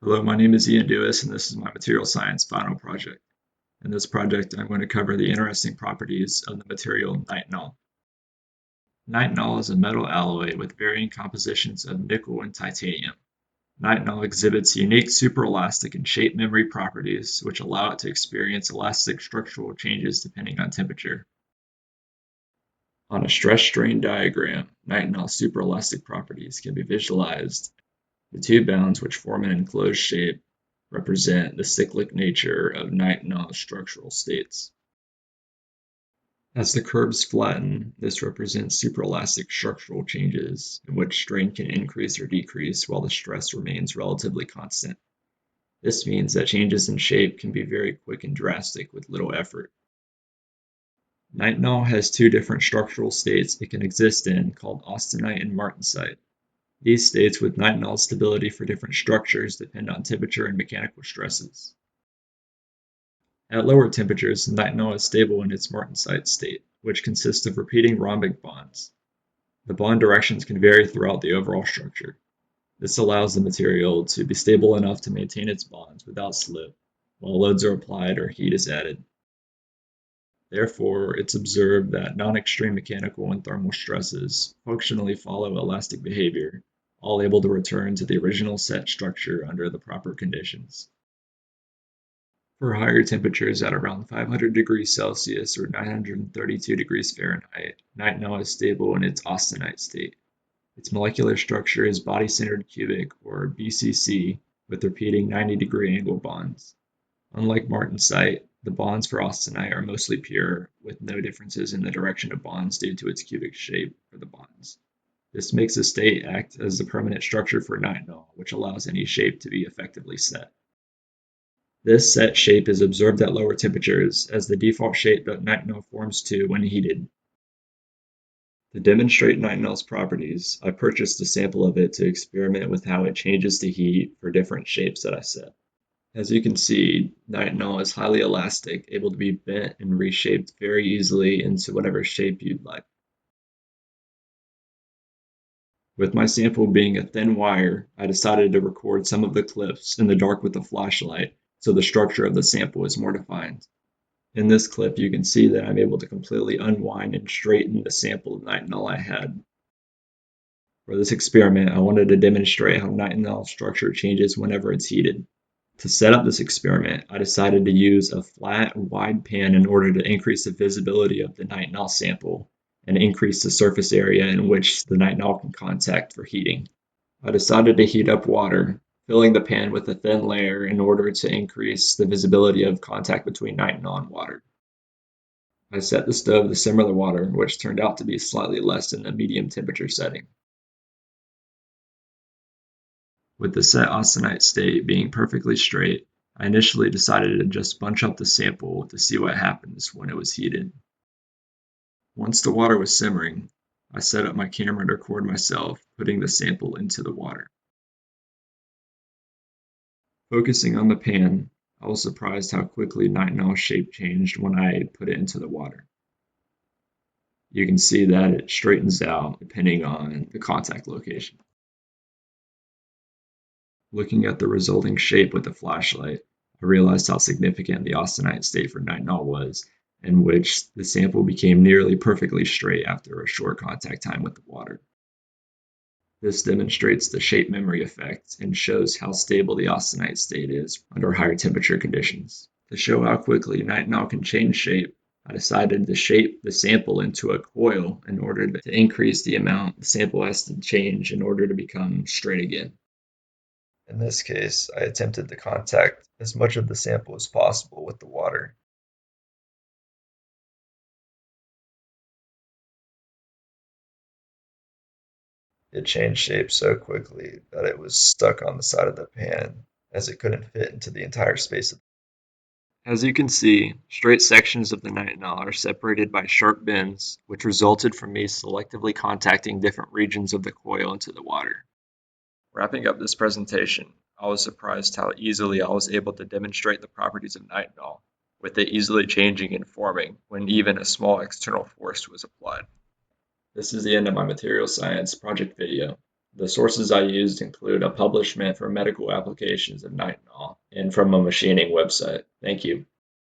Hello, my name is Ian Duis, and this is my material science final project. In this project, I'm going to cover the interesting properties of the material nitinol. Nitinol is a metal alloy with varying compositions of nickel and titanium. Nitinol exhibits unique superelastic and shape memory properties, which allow it to experience elastic structural changes depending on temperature. On a stress-strain diagram, nitinol's superelastic properties can be visualized. The two bounds, which form an enclosed shape, represent the cyclic nature of nitinol structural states. As the curves flatten, this represents superelastic structural changes in which strain can increase or decrease while the stress remains relatively constant. This means that changes in shape can be very quick and drastic with little effort. Nitinol has two different structural states it can exist in called austenite and martensite. These states with nitinol stability for different structures depend on temperature and mechanical stresses. At lower temperatures, nitinol is stable in its martensite state, which consists of repeating rhombic bonds. The bond directions can vary throughout the overall structure. This allows the material to be stable enough to maintain its bonds without slip, while loads are applied or heat is added. Therefore, it's observed that non-extreme mechanical and thermal stresses functionally follow elastic behavior, all able to return to the original set structure under the proper conditions. For higher temperatures at around 500 degrees Celsius or 932 degrees Fahrenheit, nitinol is stable in its austenite state. Its molecular structure is body-centered cubic or BCC with repeating 90-degree angle bonds. Unlike martensite, the bonds for austenite are mostly pure, with no differences in the direction of bonds due to its cubic shape for the bonds. This makes the state act as the permanent structure for nitinol, which allows any shape to be effectively set. This set shape is observed at lower temperatures as the default shape that nitinol forms to when heated. To demonstrate nitinol's properties, I purchased a sample of it to experiment with how it changes to heat for different shapes that I set. As you can see, nitinol is highly elastic, able to be bent and reshaped very easily into whatever shape you'd like. With my sample being a thin wire, I decided to record some of the clips in the dark with a flashlight so the structure of the sample is more defined. In this clip, you can see that I'm able to completely unwind and straighten the sample of nitinol I had. For this experiment, I wanted to demonstrate how nitinol structure changes whenever it's heated. To set up this experiment, I decided to use a flat, wide pan in order to increase the visibility of the nitinol sample and increase the surface area in which the nitinol can contact for heating. I decided to heat up water, filling the pan with a thin layer in order to increase the visibility of contact between nitinol and water. I set the stove to simmer the water, which turned out to be slightly less than the medium temperature setting. With the set austenite state being perfectly straight, I initially decided to just bunch up the sample to see what happens when it was heated. Once the water was simmering, I set up my camera to record myself putting the sample into the water. Focusing on the pan, I was surprised how quickly nitinol's shape changed when I put it into the water. You can see that it straightens out depending on the contact location. Looking at the resulting shape with the flashlight, I realized how significant the austenite state for nitinol was, in which the sample became nearly perfectly straight after a short contact time with the water. This demonstrates the shape memory effect and shows how stable the austenite state is under higher temperature conditions. To show how quickly nitinol can change shape, I decided to shape the sample into a coil in order to increase the amount the sample has to change in order to become straight again. In this case, I attempted to contact as much of the sample as possible with the water. It changed shape so quickly that it was stuck on the side of the pan, as it couldn't fit into the entire space. As you can see, straight sections of the nitinol are separated by sharp bends, which resulted from me selectively contacting different regions of the coil into the water. Wrapping up this presentation, I was surprised how easily I was able to demonstrate the properties of nitinol, with it easily changing and forming when even a small external force was applied. This is the end of my material science project video. The sources I used include a publishment for medical applications of nitinol and from a machining website. Thank you.